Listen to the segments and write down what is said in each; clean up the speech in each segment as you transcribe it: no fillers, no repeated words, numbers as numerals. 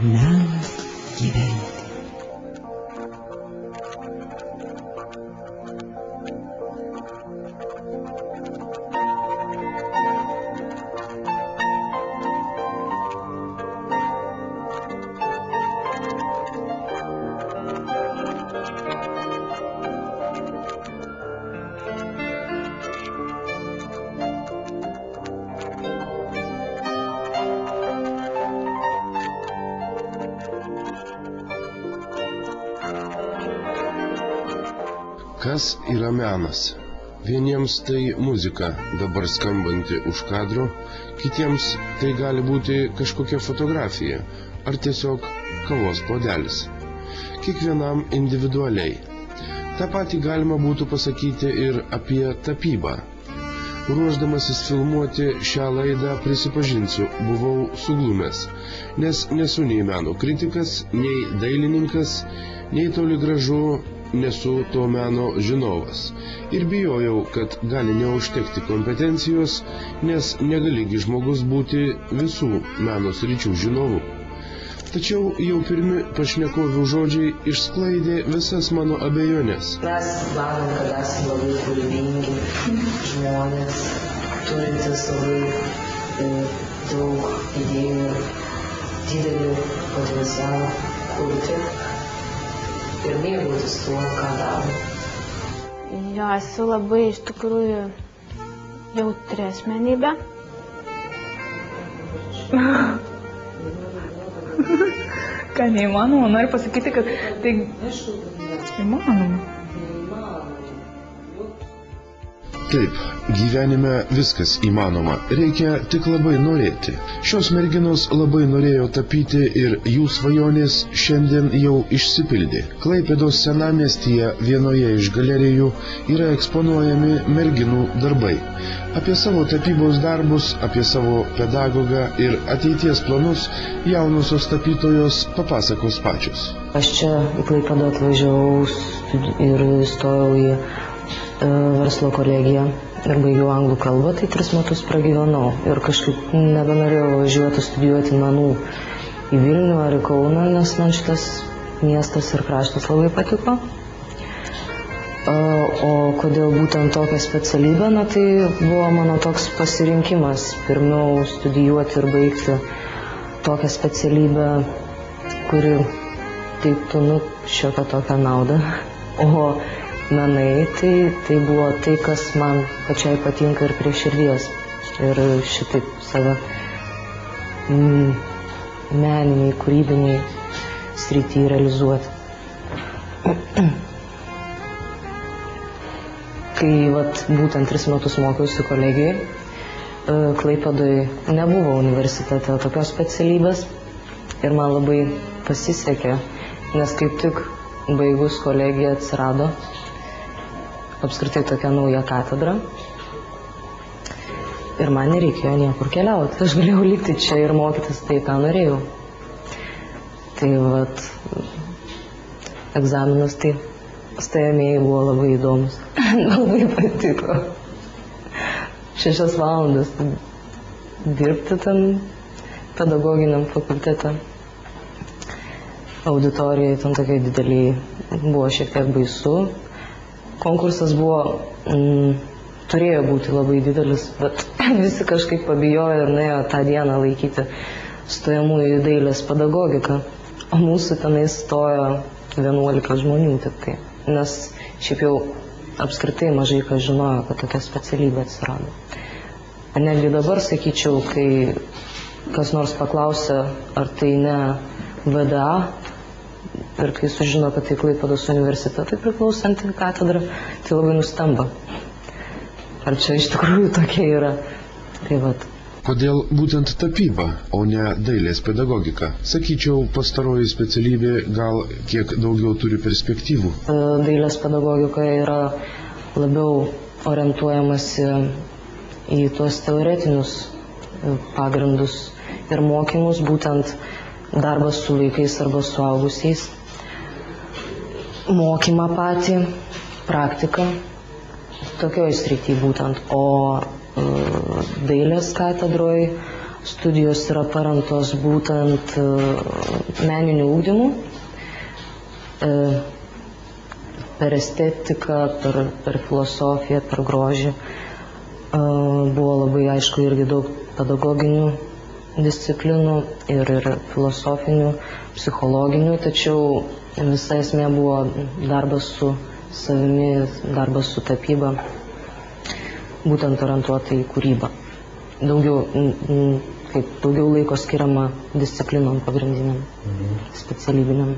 menas gyventi. Kas yra menas? Vieniems tai muzika, dabar skambanti už kadro, kitiems tai gali būti kažkokia fotografija ar tiesiog kavos puodelis. Kiekvienam individualiai. Ta patį galima būtų pasakyti ir apie tapybą. Ruošdamasis filmuoti šią laidą, prisipažinsiu, buvau suglumęs, nes nesu nei meno kritikas, nei dailininkas, nei toli gražu nesu to meno žinovas. Ir bijojau, kad gali neužtekti kompetencijos, nes negaligi žmogus būti visų meno sričių žinovų. Tačiau jau pirmi pašnekovių žodžiai išsklaidė visas mano abejonės. Mes manom, kad esame labai kūrybingi žmonės, turintis labai daug idėjų, didelį potencialą kurti ir mėgautis tuo, ką daro. Jo, esu labai iš tikrųjų jautri asmenybė. Ką neįmanoma, noriu pasakyti, kad tai įmanoma. Taip, gyvenime viskas įmanoma, reikia tik labai norėti. Šios merginos labai norėjo tapyti ir jų svajonės šiandien jau išsipildė. Klaipėdos senamiestyje vienoje iš galerijų yra eksponuojami merginų darbai. Apie savo tapybos darbus, apie savo pedagogą ir ateities planus jaunosios tapytojos papasakos pačios. Aš čia į Klaipėdą atvažiavau ir įstojau į verslo kolegiją ir baigiau anglų kalbą, tai 3 metus pragyvenau ir kažkaip nebenorėjau važiuoti studijuoti menų į Vilnių ar į Kauną, nes man šitas miestas ir kraštas labai patiko. O kodėl būtent tokią specialybę, tai buvo mano toks pasirinkimas pirmiau studijuoti ir baigti tokią specialybę, kuri teiktų šiokią tokią naudą. O menai tai buvo tai, kas man pačiai patinka ir prie širdies. Ir šitaip save meniniai, kūrybiniai srity realizuoti. Kai būtent 3 metus mokiausi kolegijai, Klaipėdoje nebuvo universitete tokios specialybės ir man labai pasisekė, nes kaip tik baigus kolegiją atsirado apskritai tokia nauja katedra ir man nereikėjo niekur keliauti. Aš galėjau likti čia ir mokytis tai, ką norėjau. Tai egzaminas, tai stojamieji buvo labai įdomus. Labai patiko. 6 valandas dirbti ten pedagoginiam fakultete. Auditorijai ten tokiai dideliai buvo šiek tiek baisu. Konkursas buvo, turėjo būti labai didelis, bet visi kažkaip pabijojo ir nuėjo tą dieną laikyti stojamųjų į dailės pedagogiką. O mūsų tenai stojo 11 žmonių tik tai, nes šiaip jau apskritai mažai kas žinojo, kad tokia specialybė atsirado. Ir netgi dabar sakyčiau, kai kas nors paklausia, ar tai ne VDA, ir kai sužino, kad tai Klaipėdos universitetui priklausanti katedra, tai labai nustemba. Ar čia iš tikrųjų tokia yra? Tai Kodėl būtent tapyba, o ne dailės pedagogika? Sakyčiau, pastaroji specialybė gal kiek daugiau turi perspektyvų. Dailės pedagogika yra labiau orientuojamasi į tuos teoretinius pagrindus ir mokymus, būtent darbas su vaikais arba suaugusiais, mokymą patį, praktiką, tokioj srity būtent. O dailės katedroje studijos yra paremtos būtent meniniu ugdymu, per estetiką, per filosofiją, per grožį. Buvo labai aišku irgi daug pedagoginių disciplinų ir filosofinių, psichologinių, tačiau visa esmė buvo darbas su savimi, darbas su tapyba, būtent orientuota į kūrybą. Daugiau laiko skiriama disciplinom pagrindiniam, specialybiniam.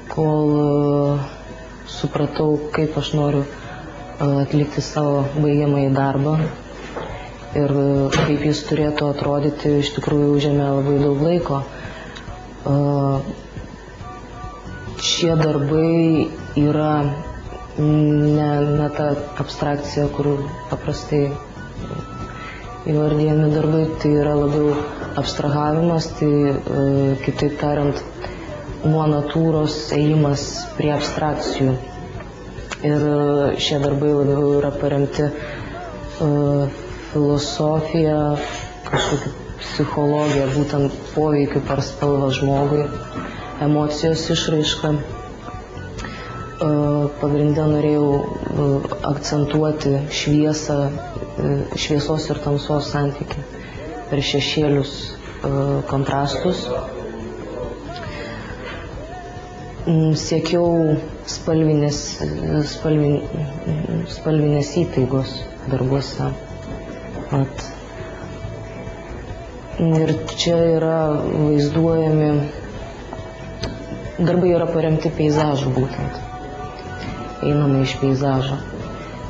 Kol supratau, kaip aš noriu atlikti savo baigiamąjį darbą ir kaip jis turėtų atrodyti, iš tikrųjų užėmė labai daug laiko. Šie darbai yra ne ta abstrakcija, kur paprastai įvardijami darbai, tai yra labiau abstrahavimas, tai kitaip tariant, nuo natūros ėjimas prie abstrakcijų. Ir šie darbai labiau yra paremti filosofija, kažkokia psichologija, būtent poveikiu per spalvą žmogui, emocijos išraiška. Pagrinde norėjau akcentuoti šviesos ir tamsos santykį per šešėlius, kontrastus. Siekiau spalvinės įtaigos darbuose. Ir čia yra vaizduojami, darbai yra paremti peizažu būtent. Einame iš peizažo.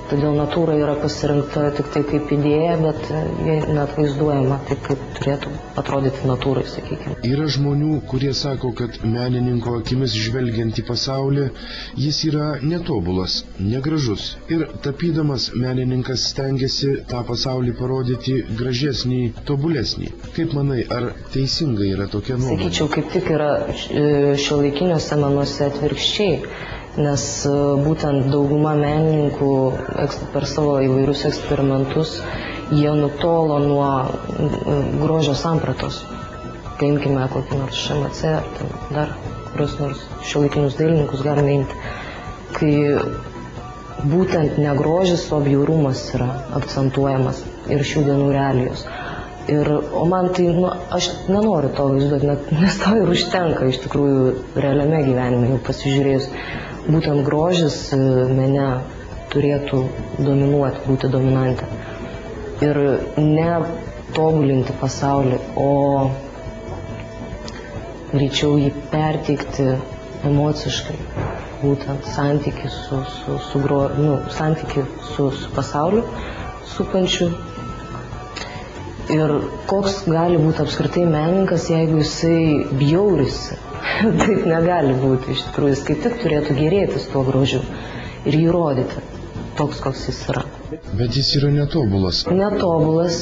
Todėl natūra yra pasirinkta tik tai kaip idėja, bet net vaizduojama taip, kaip turėtų atrodyti natūrai, sakykime. Yra žmonių, kurie sako, kad menininko akimis žvelgiant į pasaulį, jis yra netobulas, negražus. Ir tapydamas menininkas stengiasi tą pasaulį parodyti gražesnį, tobulesnį. Kaip manai, ar teisingai yra tokia nuomonė? Sakyčiau, kaip tik yra šiuolaikiniuose menuose atvirkščiai. Nes būtent dauguma menininkų per savo įvairius eksperimentus jie nutolo nuo grožio sampratos. Paimkime kokį nors ŠMC ar dar kurios nors šiuolaikinius dailininkus galime imti, kai būtent ne grožis, o bjaurumas yra akcentuojamas ir šių dienų realijos. O man tai, aš nenoriu to vaizduoti, nes to ir užtenka iš tikrųjų realiame gyvenime, jau pasižiūrėjus. Būtent grožis mene turėtų dominuoti, būti dominantė. Ir ne tobulinti pasaulį, o greičiau jį perteikti emociškai, būtent santykį su pasauliu supančiu. Ir koks gali būti apskritai menininkas, jeigu jisai bjaurisi. Taip negali būti, iš tikrųjų, jis kaip tik turėtų gėrėtis tuo grožiu ir jį rodyti, toks, koks jis yra. Bet jis yra netobulas. Netobulas,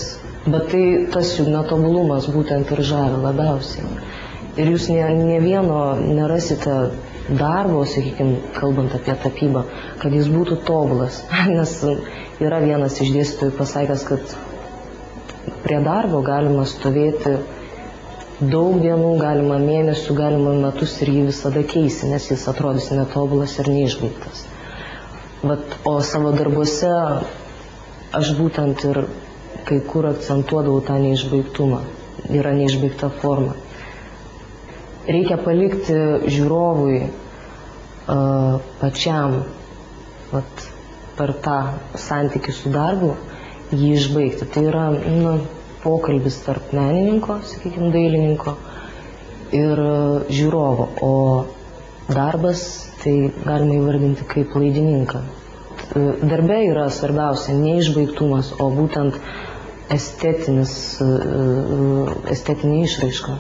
bet tai tas jų netobulumas būtent ir žavi labiausiai. Ir jūs ne vieno nerasite darbo, sakykime, kalbant apie tapybą, kad jis būtų tobulas. Nes yra vienas iš dėstytojų pasakęs, kad prie darbo galima stovėti daug dienų, galima mėnesių, galima metus ir jį visada keisi, nes jis atrodys netobulas ir neišbaigtas. O savo darbuose aš būtent ir kai kur akcentuodavau tą neišbaigtumą. Yra neišbaigta forma. Reikia palikti žiūrovui pačiam per tą santykį su darbu jį išbaigti. Tai yra pokalbis tarp menininko, sakykime, dailininko ir žiūrovo, o darbas tai galima įvardinti kaip laidininką. darbe yra svarbiausia ne išbaigtumas, o būtent estetinė išraiška.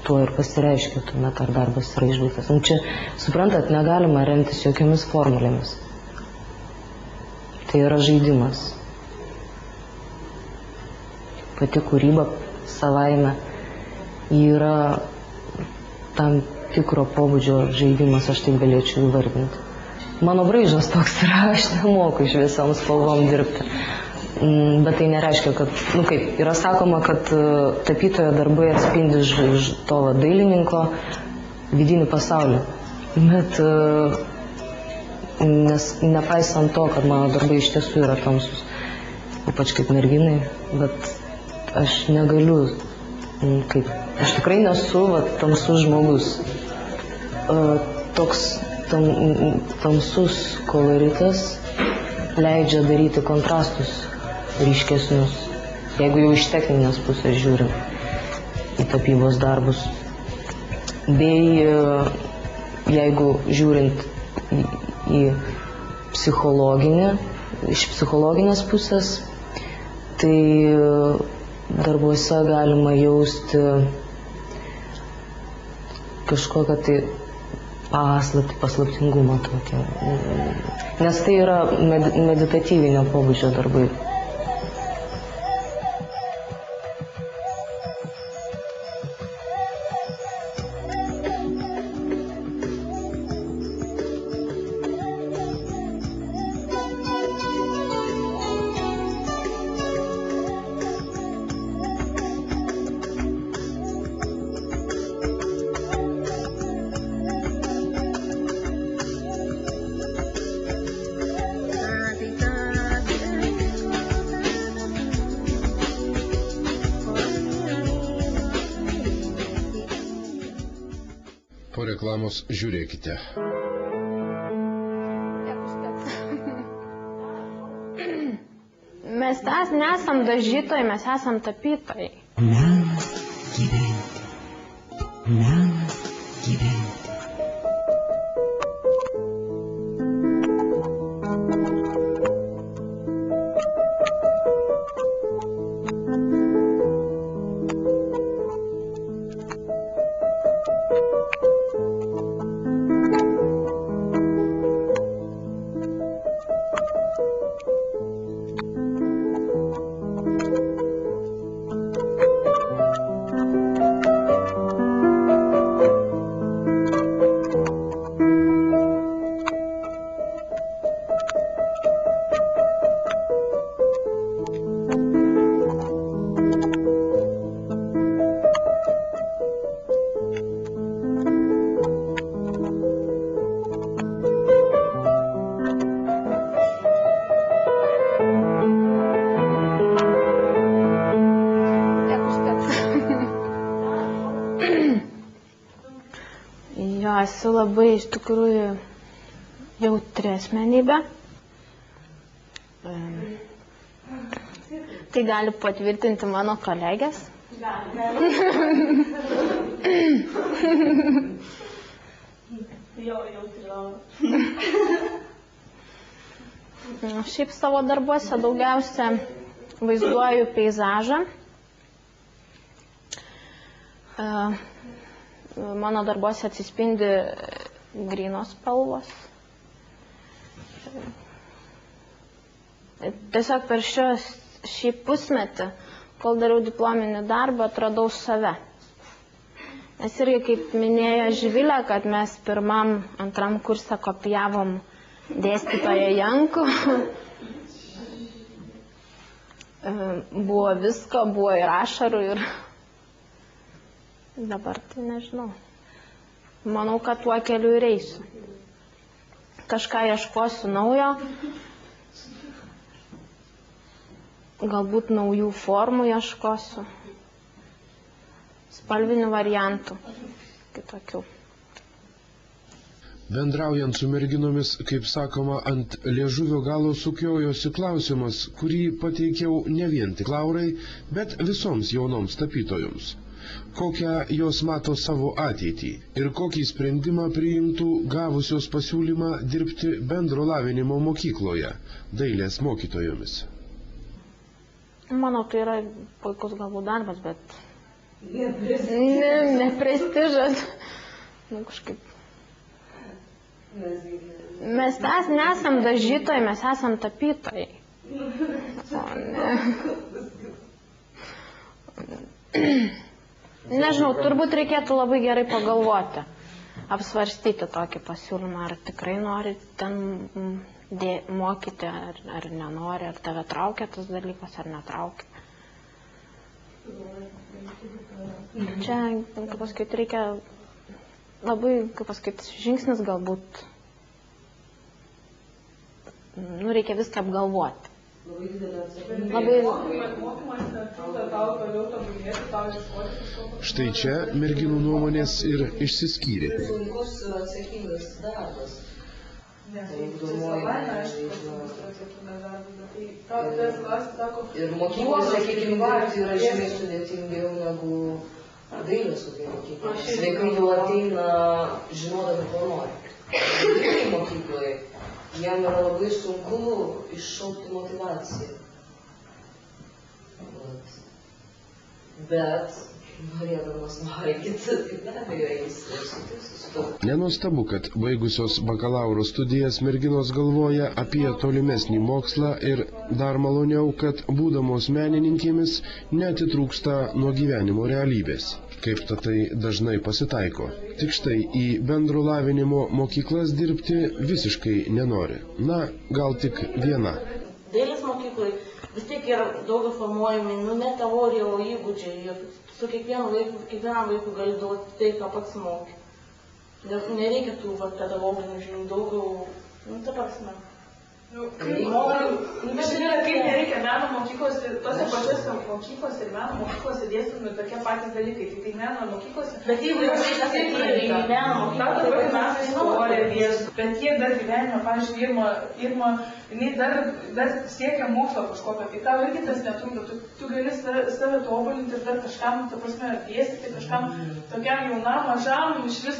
Tuo ir pasireiškia tuomet, ar darbas yra išbaigtas. Čia, suprantat, negalima remtis jokiamis formulėmis. Tai yra žaidimas. Pati kūryba savaime yra tam tikro pobūdžio žaidimas, aš taip galėčiau įvardinti. Mano braižas toks yra, aš nemoku iš visom spalvom dirbti. Bet tai nereiškia, kad, yra sakoma, kad tapytojo darbai atspindi to dailininko vidinį pasaulį. Bet nepaisant to, kad mano darbai iš tiesų yra tamsus, ypač kaip merginai, bet aš negaliu, aš tikrai nesu tamsus žmogus. Toks tamsus koloritas leidžia daryti kontrastus ryškesnius, jeigu jau iš techninės pusės žiūrim į tapybos darbus. Bei jeigu žiūrint iš psichologinės pusės, tai darbuose galima jausti kažkokią tai paslaptingumą tokį. Nes tai yra meditatyvinio pobūdžio darbai. Po reklamos žiūrėkite. Mes nesam dažytojai, mes esam tapytojai. Menas gyventi. Menas gyventi. Esu labai iš tikrųjų jautri asmenybė. Tai gali patvirtinti mano kolegės. Šiaip savo darbuose daugiausia vaizduoju peizažą. Mano darbuose atsispindi grynos spalvos. Tiesiog per šį pusmetį, kol dariau diplominį darbą, atradau save. Nes irgi, kaip minėjo Živilė, kad mes antram kurse kopijavom dėstytoją Jankų. Buvo visko, buvo ir ašarų, ir dabar tai nežinau. Manau, kad tuo keliu ir eisiu. Kažką ieškosiu naujo, galbūt naujų formų ieškosiu, spalvinių variantų, kitokių. Bendraujant su merginomis, kaip sakoma, ant liežuvio galo sukiojosi klausimas, kurį pateikiau ne vien tik Laurai, bet visoms jaunoms tapytojoms. kokią jos mato savo ateitį ir kokį sprendimą priimtų gavusios pasiūlymą dirbti bendro lavinimo mokykloje dailės mokytojomis. Manau, tai yra puikus galbūt darbas, bet ne prestižas. Kažkaip. Mes nesam dažytojai, mes esam tapytojai. Nežinau, turbūt reikėtų labai gerai pagalvoti, apsvarstyti tokį pasiūlymą, ar tikrai nori ten mokyti, ar nenori, ar tave traukia tas dalykas, ar netraukia. Čia, kaip pasakyti, reikia labai, kaip pasakyti, žingsnis galbūt, reikia viską apgalvoti. Štai čia merginų nuomonės ir išsiskyrė. Sunkus atsakingas darbas. Ir mokyklos, sakykime, dirbti yra žymiai sudėtingiau negu dailės mokyklos. Vaikai jau ateina žinodami, ko nori. Vaikai mokykloje. Jam yra labai sunku iššaukti motivaciją. Bet norėdamas valgyti, tai be abejo jis sutiks su to. Nenuostabu, kad baigusios bakalauro studijas merginos galvoja apie tolimesnį mokslą ir dar maloniau, kad būdamos menininkėmis neatitrūksta nuo gyvenimo realybės. Kaip tai dažnai pasitaiko. Tik štai į bendro lavinimo mokyklas dirbti visiškai nenori. Na, gal tik viena. Dailės mokyklai vis tiek yra daugiau formuojami, ne teorija, o įgūdžiai. Ir su kiekvienam vaiku gali duoti tai, ką pats moki. Nereikia tų pedagoginių žinių daugiau, ta prasme. Bet kaip nereikia meno mokyklose, tose pačiose mokyklose ir meno mokyklose dėstomi tokie patys dalykai, tik tai meno mokyklose. Bet jeigu jau vaikas ateina į meno mokyklą, tai mes istoriją dėstų, bet jie dar gyvenime, pavyzdžiui, Irma, jinai dar siekia mokslo kažkokio, tai tau irgi tas netrukdo, tu gali save tobulinti ir dar kažkam, ta prasme, dėstyti kažkam tokiam jaunam, mažam, iš vis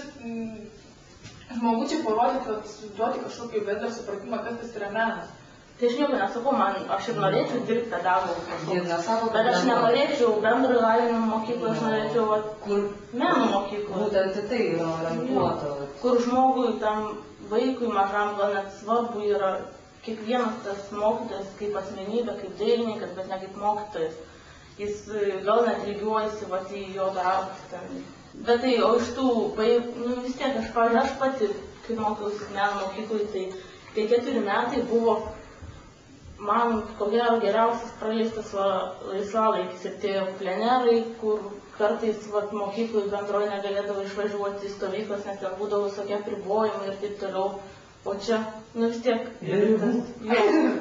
žmogučiai parodyti, duoti kažkokį bendrą supratimą, kas tas yra menas. Tai aš nieko nesakau, aš ir norėčiau dirbti pedagogų kažkokį, bet aš nenorėčiau bendro lavinimo mokyklą, aš norėčiau meno mokyklą. Būtent tai yra orientuota. Kur žmogui, tam vaikui mažam, gal net svarbu yra kiekvienas tas mokytojas kaip asmenybė, kaip dailininkas, bet ne kaip mokytojas. Jis gal net lygiuojasi į jo darbus. Bet tai, o iš tų, vis tiek aš pati, kai mokiausi meno mokyklai, tai 4 metai buvo man, ko gero, geriausias praleistas laisvalaikis. Ir tie plenerai, kur kartais mokyklai bendroje negalėdavo išvažiuoti į stovyklas, nes ten būdavo visokie apribojimai ir taip toliau. O čia, vis tiek,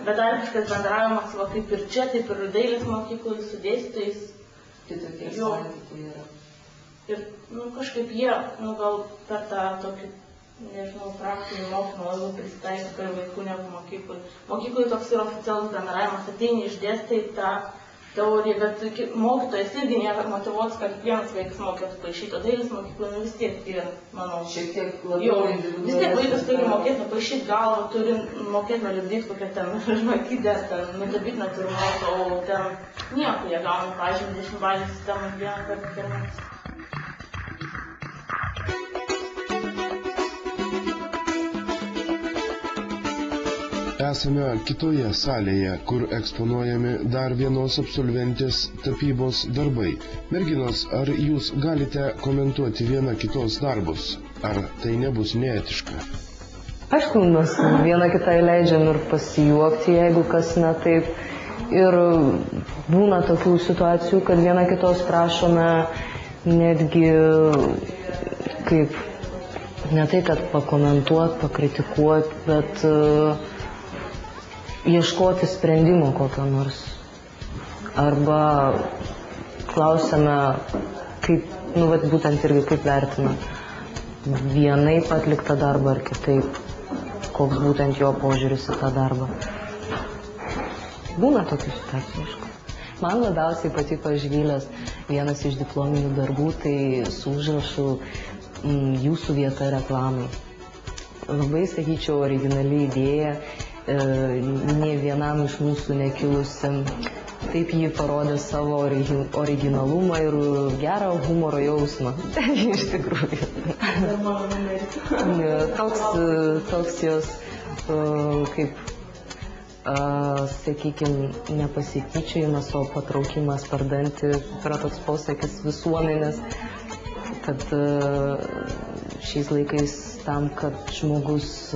bedarbiškas bendravimas, kaip ir čia, taip ir dailės mokyklai su dėstytojais. Kitokie santykiai yra. Ir kažkaip jie, gal per tą tokį, nežinau, praktinį mokymą labiau prisitaiko prie vaikų negu mokyklai. Mokyklai toks yra oficialus bendravimas, ateini išdėstai tą teoriją, bet mokytojas irgi nėra motyvuotas, kad kiekvienas vaikas mokėtų paišyti, o dailės mokyklai vis tiek yra, manau, šiek tiek labiau individualizuota. Vis tiek vaikas turi mokėti paišyti galvą, turi mokėti nulipdyti kokią ten žvakidę, ten nutapyti natūralą, o ten nieko jie gauna, pavyzdžiui, 20 balų sistemą vieną kartą per mėnesį. Esame kitoje salėje, kur eksponuojami dar vienos absolventės tapybos darbai. Merginos, ar jūs galite komentuoti viena kitos darbus? Ar tai nebus neetiška? Aišku, mes viena kitai leidžiam ir pasijuokti, jeigu kas ne taip. Ir būna tokių situacijų, kad viena kitos prašome netgi kaip, ne tai, kad pakomentuoti, pakritikuoti, bet ieškoti sprendimo kokio nors. Arba klausime, kaip, būtent irgi kaip vertina vienaip atliktą darbą ar kitaip, koks būtent jo požiūris į tą darbą. Būna tokių situacijų, aišku. Man labiausiai patiko Živilės vienas iš diplominių darbų, tai su užrašu jūsų vieta reklamai. Labai, sakyčiau, originali idėja, ne vienam iš mūsų nekilusiam. Taip jį parodė savo originalumą ir gerą humoro jausmą. Iš tikrųjų. Toks jos, kaip, sakykime, nepasityčiojimas, o patraukimas per dantį, yra toks posakis visuomenės, kad šiais laikais tam, kad žmogus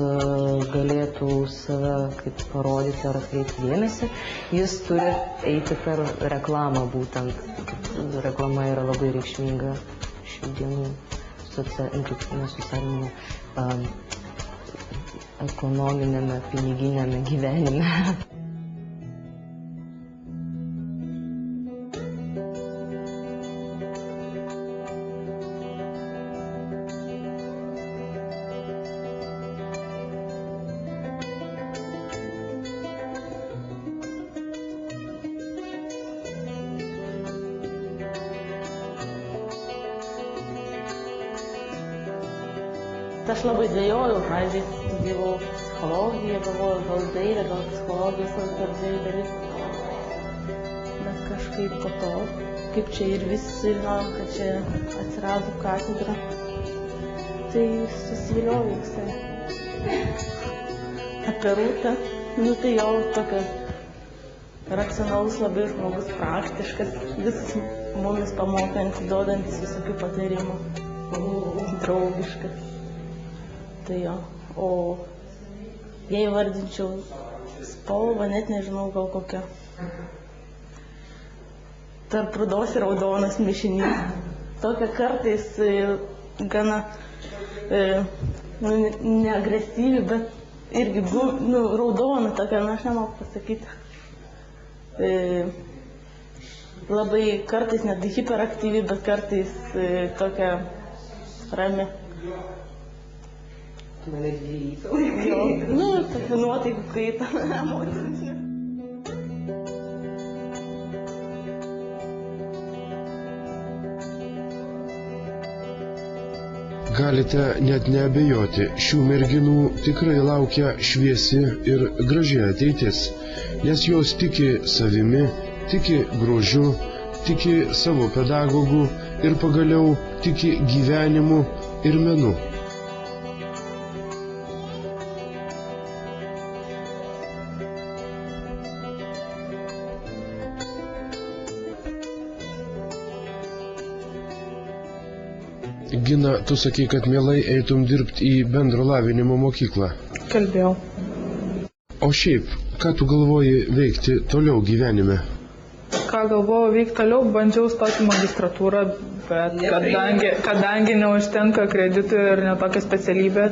galėtų save kaip parodyti ar atkreipti dėmesį, jis turi eiti per reklamą būtent. Reklama yra labai reikšminga šių dienų socialinėme, ekonominėme, piniginėme gyvenime. Aš labai dvejojau, pradžiai studijavau psichologiją, galvojau, gal dailę, gal psichologijos, gal dviejų dalykų. Bet kažkaip po to, kaip čia ir visi žinom, kad čia atsirado katedra, tai susiviliojau visai. Apie Rūtą, tai jau tokias racionalus labai žmogus, praktiškas, vis mumis pamokantis, duodantis visokių patarimų, draugiškas. Tai jo, o jei vardinčiau spalvą, net nežinau, gal kokia. Tarp rudos ir raudonas mišinys. Tokia kartais gana neagresyvi, bet irgi raudona tokia, aš nemoku pasakyti. Labai kartais netgi hiperaktyvi, bet kartais tokia rami. Mane dviejai. Jo, tokia nuotaikų kaita, emocinė. Galite net neabejoti, šių merginų tikrai laukia šviesi ir graži ateitis, nes jos tiki savimi, tiki grožiu, tiki savo pedagogų ir pagaliau tiki gyvenimu ir menu. Gina, tu sakai, kad mielai eitum dirbti į bendro lavinimo mokyklą. Kalbėjau. O šiaip, ką tu galvoji veikti toliau gyvenime? Ką galvojau veikti toliau, bandžiau stoti magistratūrą, bet kadangi neužtenka kreditų ir netokia specialybė,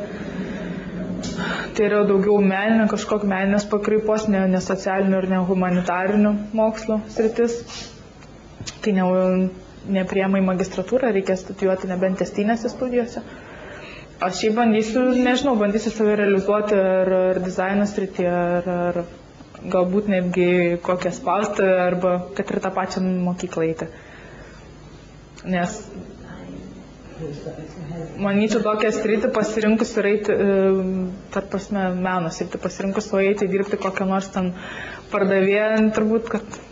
tai yra daugiau meninė, kažkokia meninės pakraipos, ne socialinių ir ne humanitarinių mokslo sritis. Tai nepriema į magistratūrą, reikia studijuoti nebent tęstinėse studijose. Aš šiaip bandysiu save realizuoti ar dizaino srityje, ar galbūt netgi kokią spaustuvę, arba kad ir tą pačią mokyklą eiti. Nes manyčiau, tokią sritį pasirinkus ir eiti, tarp prasme, meno sritį pasirinkus, o eiti dirbti kokią nors ten pardavėją, turbūt, kad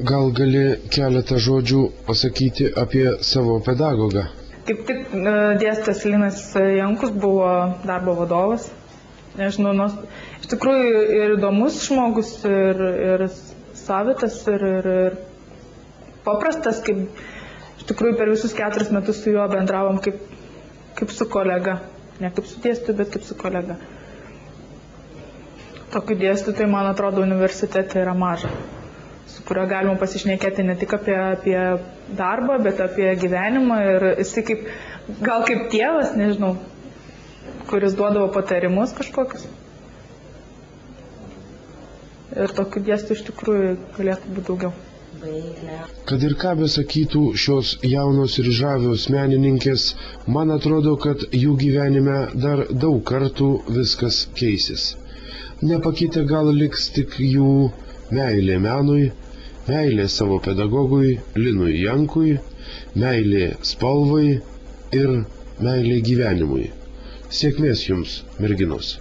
Gal gali keletą žodžių pasakyti apie savo pedagogą? Kaip tik dėstytojas Linas Jankus buvo darbo vadovas. Nežinau, iš tikrųjų ir įdomus žmogus, ir savitas, ir paprastas, kaip iš tikrųjų per visus 4 metus su juo bendravom kaip su kolega. Ne kaip su dėstytoju, bet kaip su kolega. Tokių dėstytojų, man atrodo, universitete yra maža, su kuriuo galima pasišnekėti ne tik apie darbą, bet apie gyvenimą. Ir jisai gal kaip tėvas, nežinau, kuris duodavo patarimus kažkokius. Ir tokių dėstytojų iš tikrųjų galėtų būti daugiau. Kad ir ką besakytų šios jaunos ir žavios menininkės, man atrodo, kad jų gyvenime dar daug kartų viskas keisis. Nepakitę gal liks tik jų meilė menui, meilė savo pedagogui Linui Jankui, meilė spalvai ir meilė gyvenimui. Sėkmės jums, merginos.